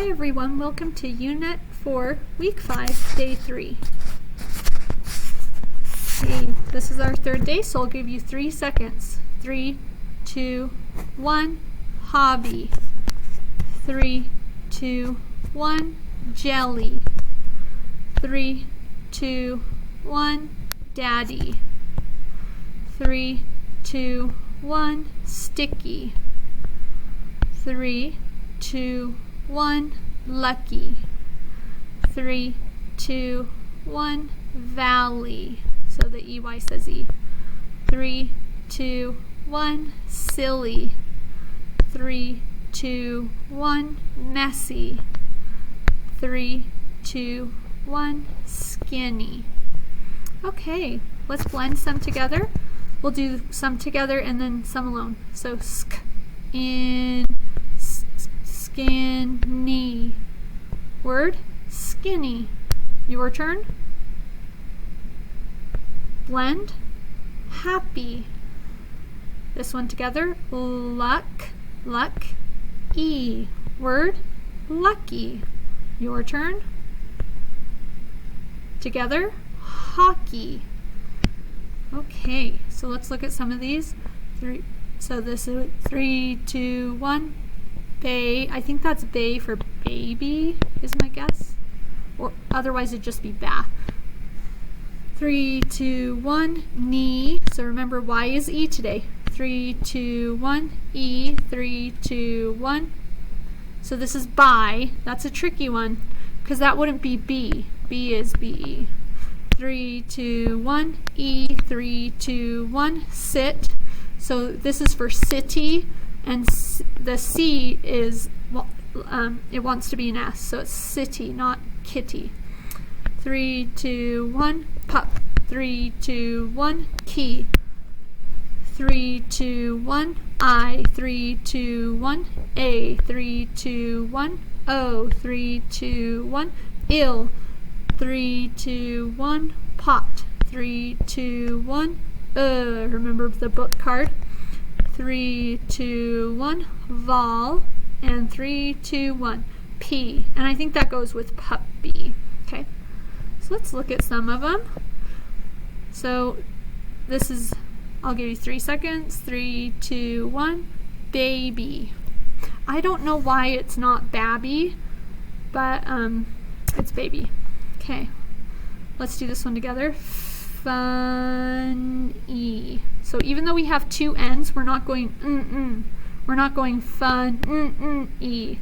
Hi everyone, welcome to Unit 4, Week 5, Day 3. Okay, this is our third day, so I'll give you 3 seconds. 3, 2, 1, hobby. 3, 2, 1, jelly. 3, 2, 1, daddy. 3, 2, 1, sticky. 3, 2, 1, lucky. 3, 2, 1, valley. So the EY says E. 3, 2, 1, silly. 3, 2, 1, messy. 3, 2, 1, skinny. Okay, let's blend some together. We'll do some together and then some alone. So sk, in, skinny. Word, skinny. Your turn. Blend, happy. This one together, luck, e. Word, lucky. Your turn. Together, hockey. Okay, so let's look at some of these. So this is 3, 2, 1. Bay. I think that's bay for baby, is my guess. Or otherwise it'd just be bath. 3, 2, 1. Knee. So remember, Y is E today. 3, 2, 1. E. 3, 2, 1. So this is buy. That's a tricky one because that wouldn't be B. B is BE. 3, 2, 1. E. 3, 2, 1. Sit. So this is for city, and the C is, it wants to be an S, so it's city, not kitty. 3, 2, 1. Pup. 3, 2, 1. Key. 3, 2, 1. I. 3, 2, 1. A. 3, 2, 1. O. 3, 2, 1. Ill. 3, 2, 1. Pot. 3, 2, 1. Remember the book card. 3, 2, 1. Vol. And 3, 2, 1. P. And I think that goes with puppy. Okay. So let's look at some of them. So this is, I'll give you 3 seconds. 3, 2, 1. Baby. I don't know why it's not babby, but it's baby. Okay. Let's do this one together. Funny. So even though we have 2 N's, we're not going We're not going fun-y.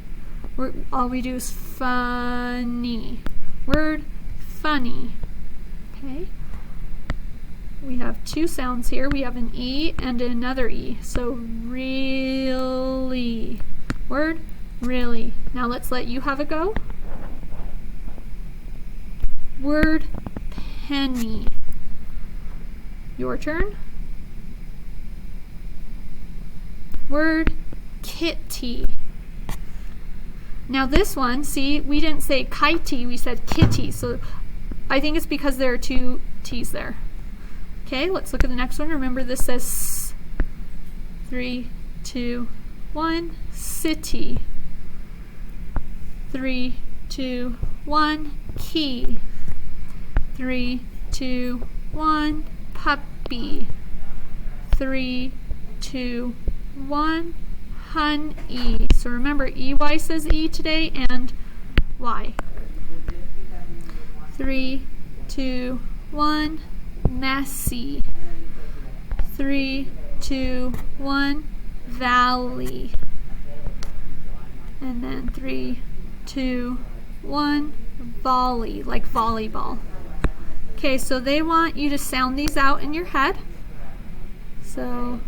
All we do is funny. Word, funny. Okay. We have 2 sounds here. We have an E and another E. So really. Word, really. Now let's let you have a go. Word, penny. Your turn. Word, kitty. Now this one, see, we didn't say kitey, we said kitty. So I think it's because there are 2 T's there. Okay, let's look at the next one. Remember, this says 3, 2, 1, city. 3, 2, 1, key. 3, 2, 1, puppy. 3, 2, 1, honey. So remember, EY says E today and Y. 3, 2, 1, messy. 3, 2, 1, valley. And then 3, 2, 1, volley, like volleyball. Okay, so they want you to sound these out in your head. So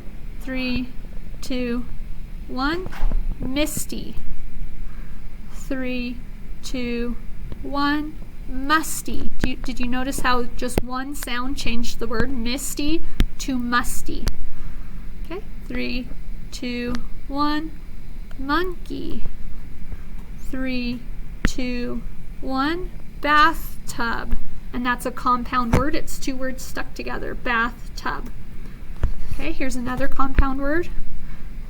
3, 2, 1, misty. 3, 2, 1, musty. Did you notice how just one sound changed the word misty to musty? Okay, 3, 2, 1, monkey. 3, 2, 1, bathtub. And that's a compound word. It's 2 words stuck together. Bathtub. Okay, here's another compound word.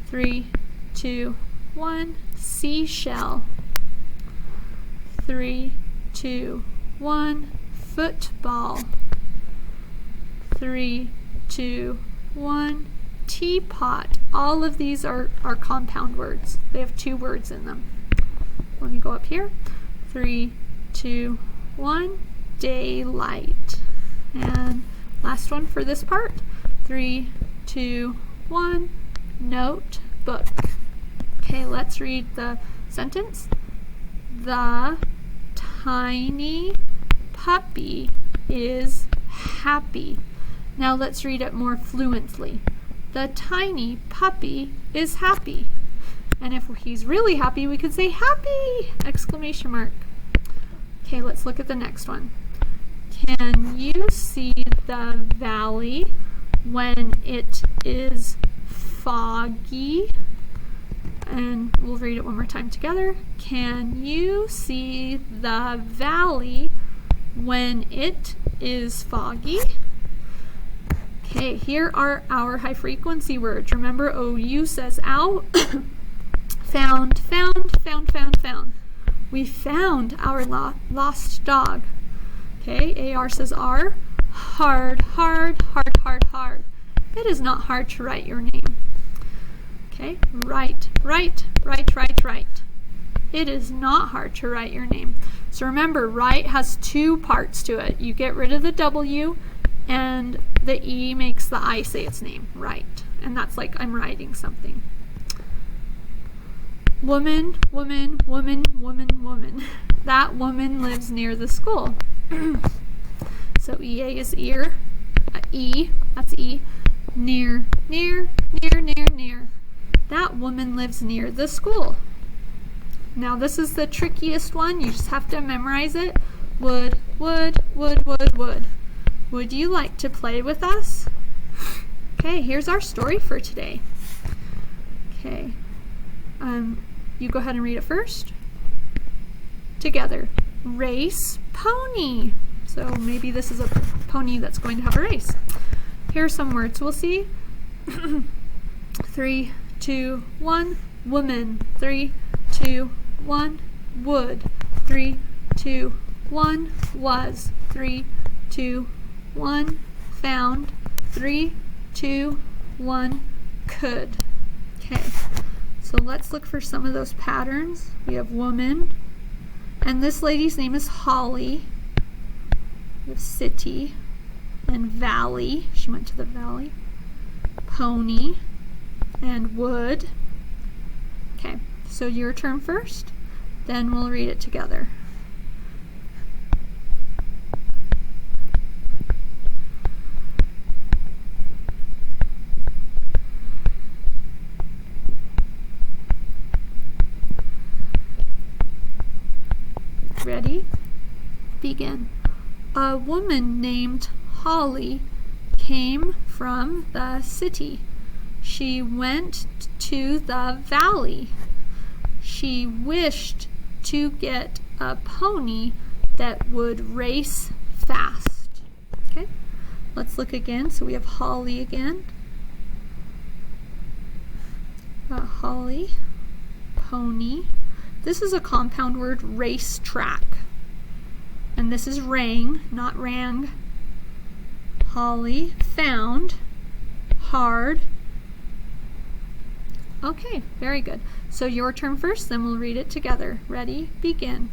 3, 2, 1, seashell. 3, 2, 1. Football. 3, 2, 1. Teapot. All of these are compound words. They have 2 words in them. Let me go up here. 3, 2, 1. Daylight. And last one for this part. 3, 2, 1. Notebook. Okay, let's read the sentence. The tiny puppy is happy. Now let's read it more fluently. The tiny puppy is happy. And if he's really happy, we could say happy! Exclamation mark. Okay, let's look at the next one. Can you see the valley when it is foggy? And we'll read it one more time together. Can you see the valley when it is foggy? Okay, here are our high frequency words. Remember, OU says ow. Found, found, found, found, found. We found our lost dog. Okay, AR says R. Hard, hard, hard, hard, hard. It is not hard to write your name. Okay, right, right, right, right, right. It is not hard to write your name. So remember, right has 2 parts to it. You get rid of the W and the E makes the I say its name, right. And that's like I'm writing something. Woman, woman, woman, woman, woman. That woman lives near the school. So EA is ear. E, that's E. Near, near, near, near, near. That woman lives near the school. Now this is the trickiest one. You just have to memorize it. Would, would, would, would, would. Would you like to play with us? Okay, here's our story for today. Okay. You go ahead and read it first. Together. Race pony. So maybe this is a pony that's going to have a race. Here are some words we'll see. 3, 2, 1. Woman. 3, 2, 1. Would. 3, 2, 1. Was. 3, 2, 1. Found. 3, 2, 1. Could. Okay. So let's look for some of those patterns. We have woman, and this lady's name is Holly. We have city and valley. She went to the valley. Pony and wood. Okay, so your turn first, then we'll read it together. Ready? Begin. A woman named Holly came from the city. She went to the valley. She wished to get a pony that would race fast. Okay, let's look again. So we have Holly again. Holly, pony. This is a compound word, racetrack. And this is rang, not rang. Holly, found, hard. Okay, very good. So your turn first, then we'll read it together. Ready? Begin.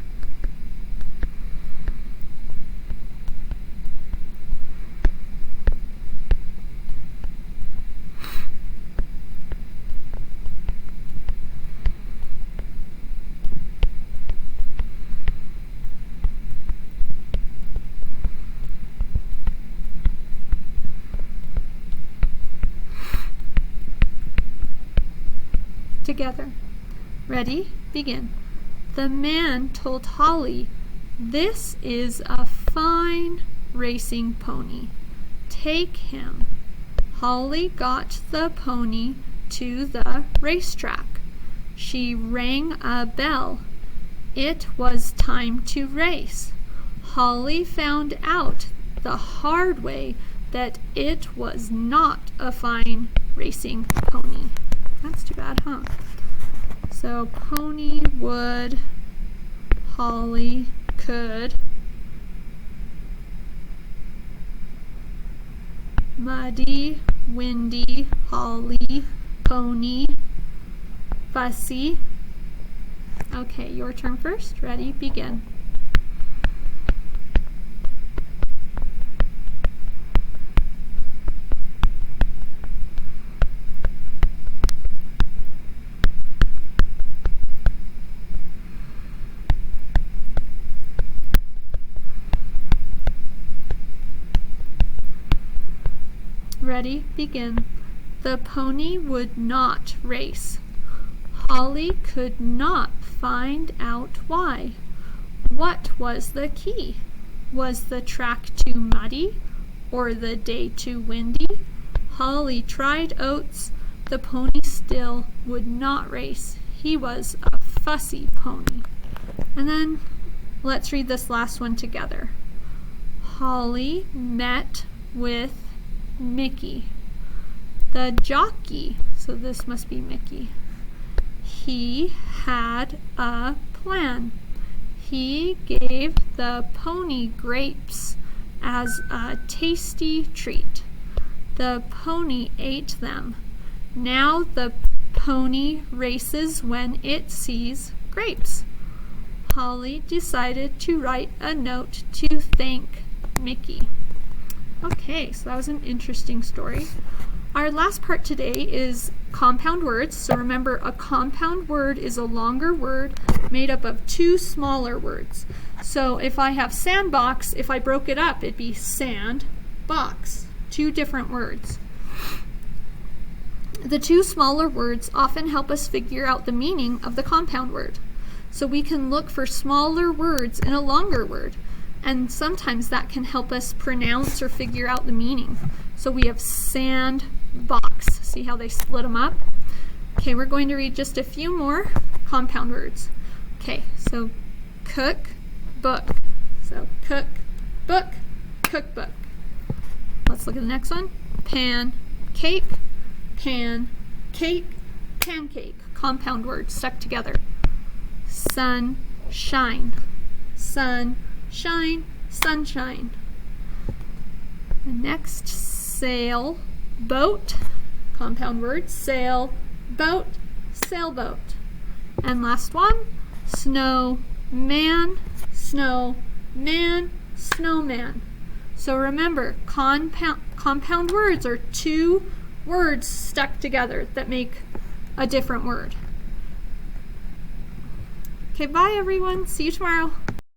Together. Ready? Begin. The man told Holly, "This is a fine racing pony. Take him." Holly got the pony to the racetrack. She rang a bell. It was time to race. Holly found out the hard way that it was not a fine racing pony. That's too bad, huh? So pony, would, Holly could. Muddy, windy, Holly, pony, fussy. Okay, your turn first. Ready, begin. Ready, begin. The pony would not race. Holly could not find out why. What was the key? Was the track too muddy or the day too windy? Holly tried oats. The pony still would not race. He was a fussy pony. And then let's read this last one together. Holly met with Mickey, the jockey. So this must be Mickey. He had a plan. He gave the pony grapes as a tasty treat. The pony ate them. Now the pony races when it sees grapes. Holly decided to write a note to thank Mickey. Okay, so that was an interesting story. Our last part today is compound words. So remember, a compound word is a longer word made up of two smaller words. So if I have sandbox, if I broke it up, it'd be sand, box, two different words. The two smaller words often help us figure out the meaning of the compound word. So we can look for smaller words in a longer word. And sometimes that can help us pronounce or figure out the meaning. So we have sandbox. See how they split them up? Okay, we're going to read just a few more compound words. Okay, so cook, book. So cook, book, cookbook. Let's look at the next one. Pancake, pancake, pancake. Compound words stuck together. Sunshine, sunshine, sunshine. The next, sail, boat. Compound word, sail, boat, sailboat. And last one, snowman, snowman, snowman. So remember, compound words are two words stuck together that make a different word. Okay, bye everyone. See you tomorrow.